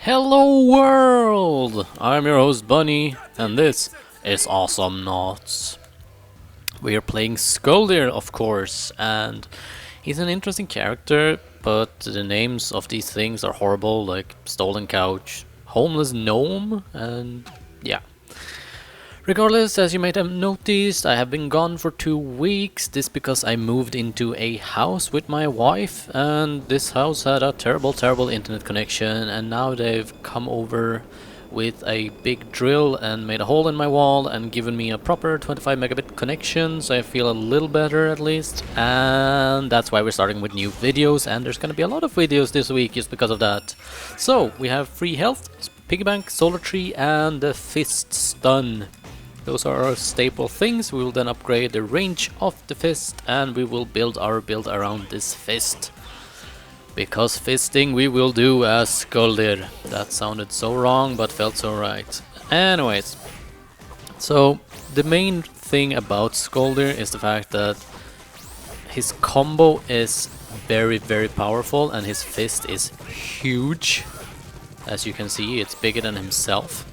Hello world! I'm your host Bunny, and this is Awesomenauts. We are playing Skølldir, of course, and he's an interesting character, but the names of these things are horrible, like Stolen Couch, Homeless Gnome, and yeah. Regardless, as you might have noticed, I have been gone for 2 weeks. This because I moved into a house with my wife, and this house had a terrible internet connection, and now they've come over with a big drill and made a hole in my wall and given me a proper 25 megabit connection, so I feel a little better at least. And that's why we're starting with new videos, and there's gonna be a lot of videos this week just because of that. So, we have free health, piggy bank, solar tree, and the fist stun. Those are our staple things. We will then upgrade the range of the fist, and we will build our build around this fist. Because fisting we will do as Skølldir. That sounded so wrong, but felt so right. Anyways, so the main thing about Skølldir is the fact that his combo is very powerful, and his fist is huge. As you can see, it's bigger than himself.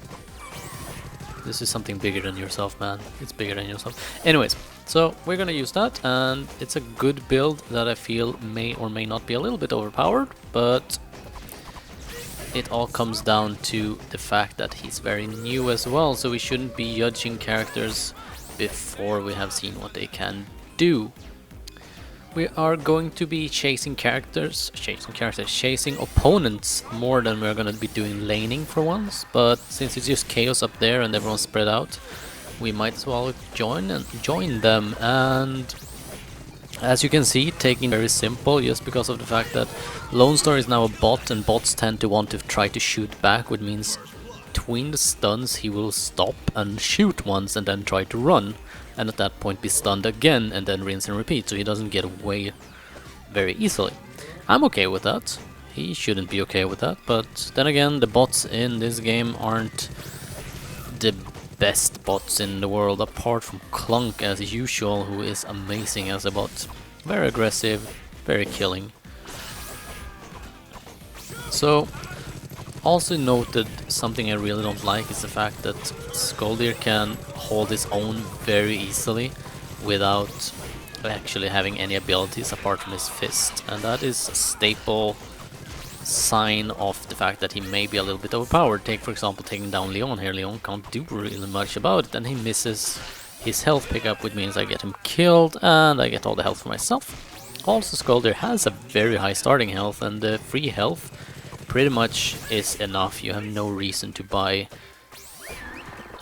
This is something bigger than yourself, man. It's bigger than yourself. Anyways, so we're gonna use that, and it's a good build that I feel may or may not be a little bit overpowered, but it all comes down to the fact that he's very new as well, so we shouldn't be judging characters before we have seen what they can do. We are going to be chasing opponents more than we're gonna be doing laning for once, but since it's just chaos up there and everyone's spread out, we might as well join them. And as you can see, taking very simple just because of the fact that Lone Star is now a bot, and bots tend to want to try to shoot back, which means between the stuns he will stop and shoot once and then try to run, and at that point be stunned again and then rinse and repeat, so he doesn't get away very easily. I'm okay with that. He shouldn't be okay with that, but then again, the bots in this game aren't the best bots in the world, apart from Clunk as usual, who is amazing as a bot. Very aggressive, very killing. So, also noted, something I really don't like is the fact that Skølldir can hold his own very easily without actually having any abilities apart from his fist, and that is a staple sign of the fact that he may be a little bit overpowered. Take for example taking down Leon here. Leon can't do really much about it, and he misses his health pickup, which means I get him killed and I get all the health for myself. Also, Skølldir has a very high starting health, and the free health pretty much is enough. You have no reason to buy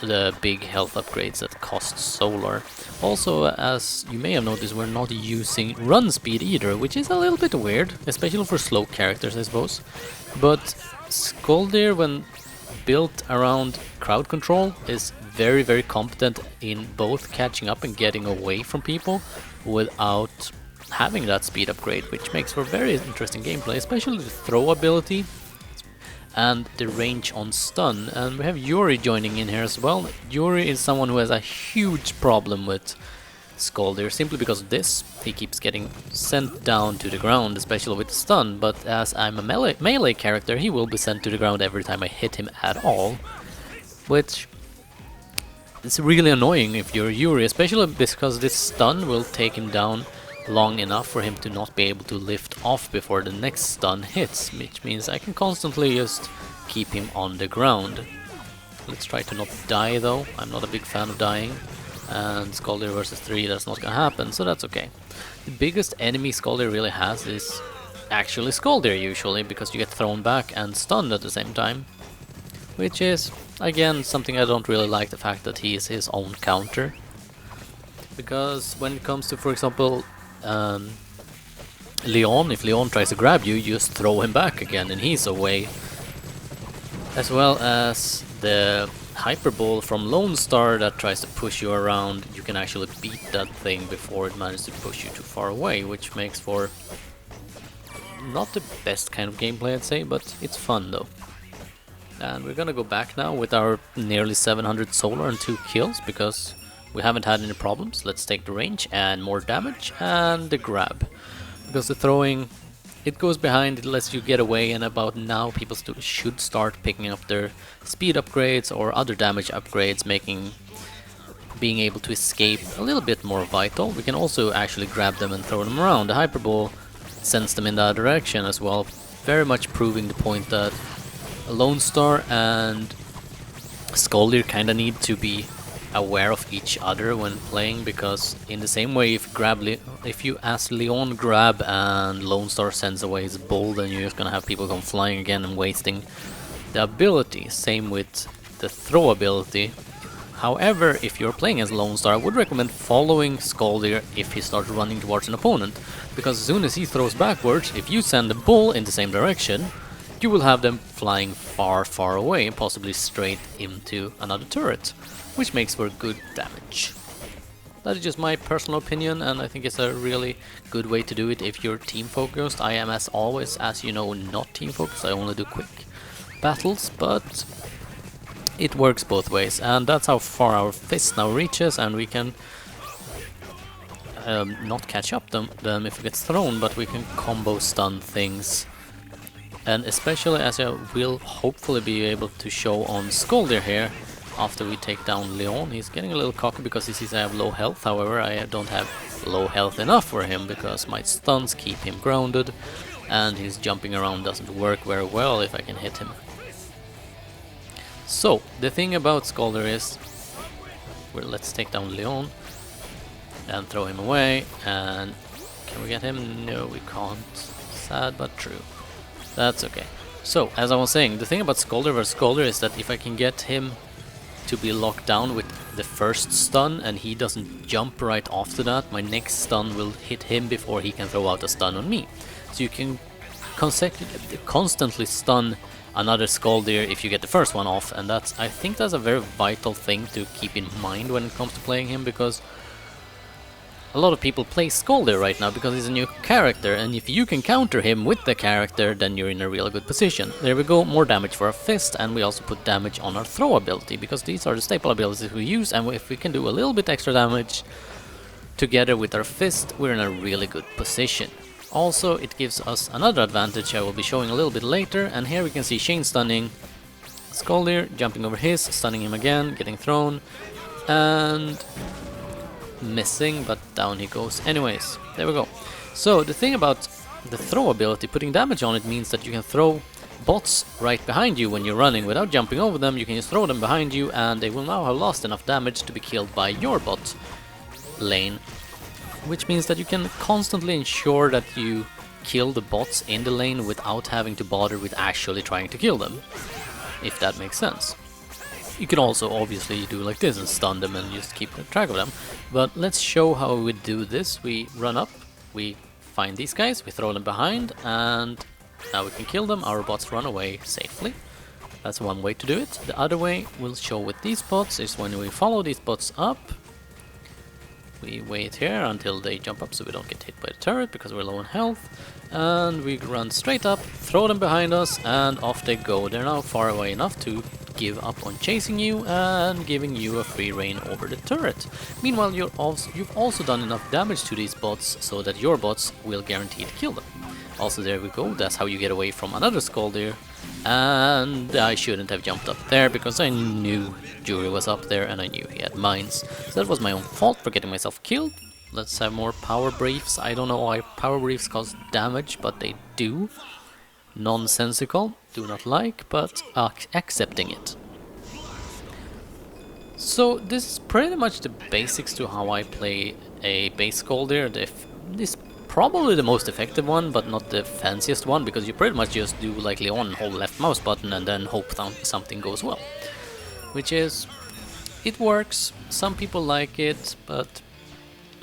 the big health upgrades that cost solar. Also, as you may have noticed, we're not using run speed either, which is a little bit weird, especially for slow characters, I suppose. But Skølldir, when built around crowd control, is very competent in both catching up and getting away from people without having that speed upgrade, which makes for very interesting gameplay, especially the throw ability and the range on stun. And we have Yuri joining in here as well. Yuri is someone who has a huge problem with Skølldir simply because of this. He keeps getting sent down to the ground, especially with stun, but as I'm a melee character, he will be sent to the ground every time I hit him at all, which is really annoying if you're Yuri, especially because this stun will take him down long enough for him to not be able to lift off before the next stun hits, which means I can constantly just keep him on the ground. Let's try to not die though. I'm not a big fan of dying, and Skølldir versus 3, that's not gonna happen, so that's okay. The biggest enemy Skølldir really has is actually Skølldir usually, because you get thrown back and stunned at the same time, which is again something I don't really like, the fact that he is his own counter. Because when it comes to, for example, Leon, if Leon tries to grab you, you just throw him back again and he's away. As well as the Hyper Ball from Lone Star that tries to push you around, you can actually beat that thing before it manages to push you too far away, which makes for not the best kind of gameplay, I'd say, but it's fun though. And we're gonna go back now with our nearly 700 solar and 2 kills, because we haven't had any problems. Let's take the range and more damage and the grab, because the throwing It goes behind, it lets you get away, and about now people should start picking up their speed upgrades or other damage upgrades, making being able to escape a little bit more vital. We can also actually grab them and throw them around. The Hyper Ball sends them in that direction as well, very much proving the point that Lone Star and Skølldir kinda need to be aware of each other when playing, because in the same way if you ask Leon grab and Lone Star sends away his bull, then you're just gonna have people come flying again and wasting the ability. Same with the throw ability. However, if you're playing as Lone Star, I would recommend following Skølldir if he starts running towards an opponent, because as soon as he throws backwards, if you send the bull in the same direction, you will have them flying far, far away and possibly straight into another turret, which makes for good damage. That is just my personal opinion, and I think it's a really good way to do it if you're team focused. I am, as always, as you know, not team focused. I only do quick battles, but it works both ways, and that's how far our fist now reaches, and we can not catch up them if it gets thrown, but we can combo stun things. And especially, as I will hopefully be able to show on Skølldir here, after we take down Leon. He's getting a little cocky because he sees I have low health. However, I don't have low health enough for him because my stuns keep him grounded, and his jumping around doesn't work very well if I can hit him. So, the thing about Skølldir is, well, let's take down Leon and throw him away, and can we get him? No, we can't. Sad but true. That's okay. So, as I was saying, the thing about Skølldir versus Skølldir is that if I can get him to be locked down with the first stun and he doesn't jump right after that, my next stun will hit him before he can throw out a stun on me. So you can constantly stun another Skølldir if you get the first one off, and I think that's a very vital thing to keep in mind when it comes to playing him, because a lot of people play Skølldir right now because he's a new character, and if you can counter him with the character, then you're in a really good position. There we go, more damage for our fist, and we also put damage on our throw ability, because these are the staple abilities we use, and if we can do a little bit extra damage together with our fist, we're in a really good position. Also, it gives us another advantage I will be showing a little bit later, and here we can see chain stunning Skølldir, jumping over his, stunning him again, getting thrown, and missing, but down he goes anyways. There we go. So the thing about the throw ability, putting damage on it, means that you can throw bots right behind you when you're running without jumping over them. You can just throw them behind you, and they will now have lost enough damage to be killed by your bot lane, which means that you can constantly ensure that you kill the bots in the lane without having to bother with actually trying to kill them, if that makes sense. You can also obviously do like this and stun them and just keep track of them, but let's show how we do this. We run up, we find these guys, we throw them behind, and now we can kill them. Our bots run away safely. That's one way to do it. The other way we'll show with these bots is when we follow these bots up. We wait here until they jump up so we don't get hit by the turret because we're low on health, and we run straight up, throw them behind us, and off they go. They're now far away enough to give up on chasing you and giving you a free reign over the turret. Meanwhile, you've also done enough damage to these bots so that your bots will guarantee to kill them. Also, there we go, that's how you get away from another Skølldir. And I shouldn't have jumped up there because I knew Jury was up there and I knew he had mines. So that was my own fault for getting myself killed. Let's have more power briefs. I don't know why power briefs cause damage, but they do. Nonsensical, do not like, but accepting it. So this is pretty much the basics to how I play a base Skølldir. This probably the most effective one, but not the fanciest one, because you pretty much just do like Leon, hold the left mouse button and then hope something goes well. Which is, it works, some people like it, but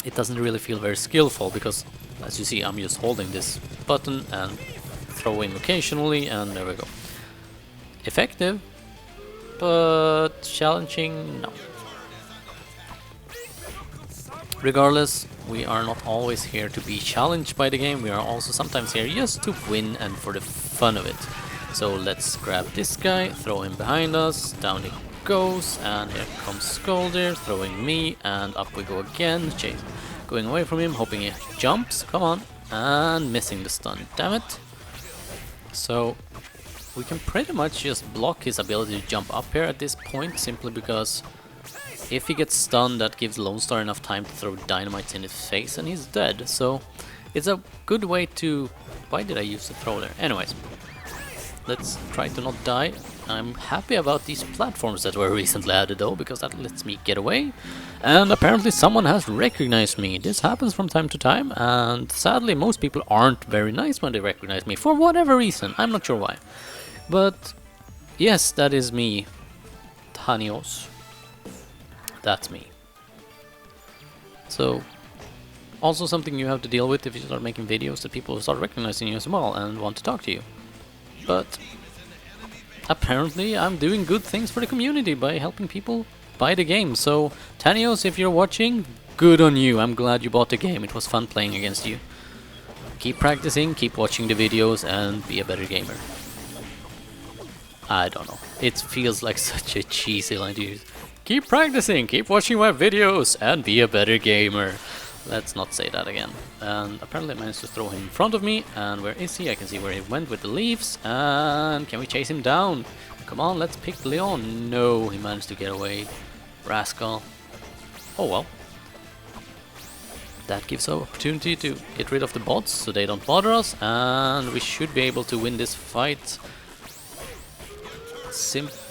it doesn't really feel very skillful, because as you see I'm just holding this button and throwing occasionally, and there we go. Effective, but challenging, no. Regardless, we are not always here to be challenged by the game, we are also sometimes here just to win and for the fun of it. So let's grab this guy, throw him behind us, down he goes, and here comes Skølldir, throwing me, and up we go again, going away from him, hoping he jumps, come on, and missing the stun, damn it. So we can pretty much just block his ability to jump up here at this point, simply because if he gets stunned, that gives Lone Star enough time to throw dynamite in his face and he's dead. So it's a good way to... Why did I use the throw there? Anyways, let's try to not die. I'm happy about these platforms that were recently added though, because that lets me get away. And apparently someone has recognized me. This happens from time to time, and sadly most people aren't very nice when they recognize me, for whatever reason. I'm not sure why. But yes, that is me, Tanios. That's me. So, also something you have to deal with if you start making videos, that people start recognizing you as well and want to talk to you. But apparently I'm doing good things for the community by helping people buy the game. So, Tanios, if you're watching, good on you. I'm glad you bought the game. It was fun playing against you. Keep practicing, keep watching the videos, and be a better gamer. I don't know. It feels like such a cheesy line to use. Keep practicing, keep watching my videos, and be a better gamer. Let's not say that again. And apparently I managed to throw him in front of me. And where is he? I can see where he went with the leaves. And can we chase him down? Come on, let's pick Leon. No, he managed to get away. Rascal. Oh well. That gives us opportunity to get rid of the bots so they don't bother us. And we should be able to win this fight.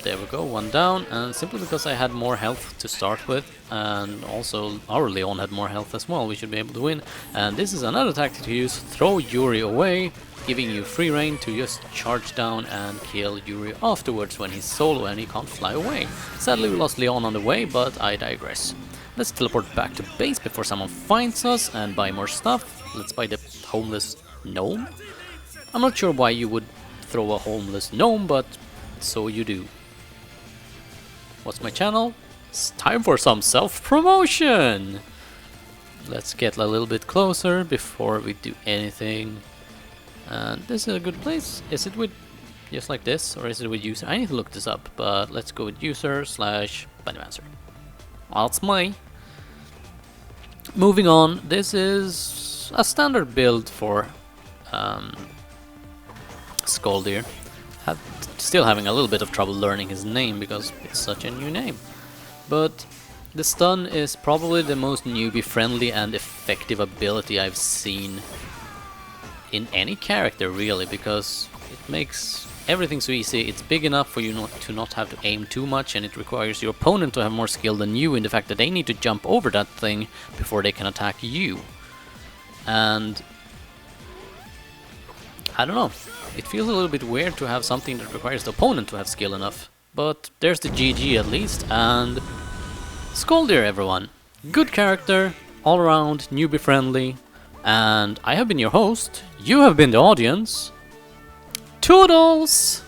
There we go, one down, and simply because I had more health to start with, and also our Leon had more health as well, we should be able to win. And this is another tactic to use, throw Yuri away, giving you free reign to just charge down and kill Yuri afterwards when he's solo and he can't fly away. Sadly we lost Leon on the way, but I digress. Let's teleport back to base before someone finds us and buy more stuff. Let's buy the homeless gnome. I'm not sure why you would throw a homeless gnome, but so you do. What's my channel? It's time for some self-promotion! Let's get a little bit closer before we do anything. And this is a good place. Is it with just like this, or is it with user? I need to look this up, but let's go with user / Bunnymancer. That's me. Moving on, this is a standard build for Skølldir. Still having a little bit of trouble learning his name because it's such a new name. But the stun is probably the most newbie friendly and effective ability I've seen in any character really, because it makes everything so easy. It's big enough for you to not have to aim too much, and it requires your opponent to have more skill than you in the fact that they need to jump over that thing before they can attack you. And I don't know. It feels a little bit weird to have something that requires the opponent to have skill enough. But there's the GG at least, and Skølldir everyone. Good character, all around, newbie friendly, and I have been your host, you have been the audience. Toodles!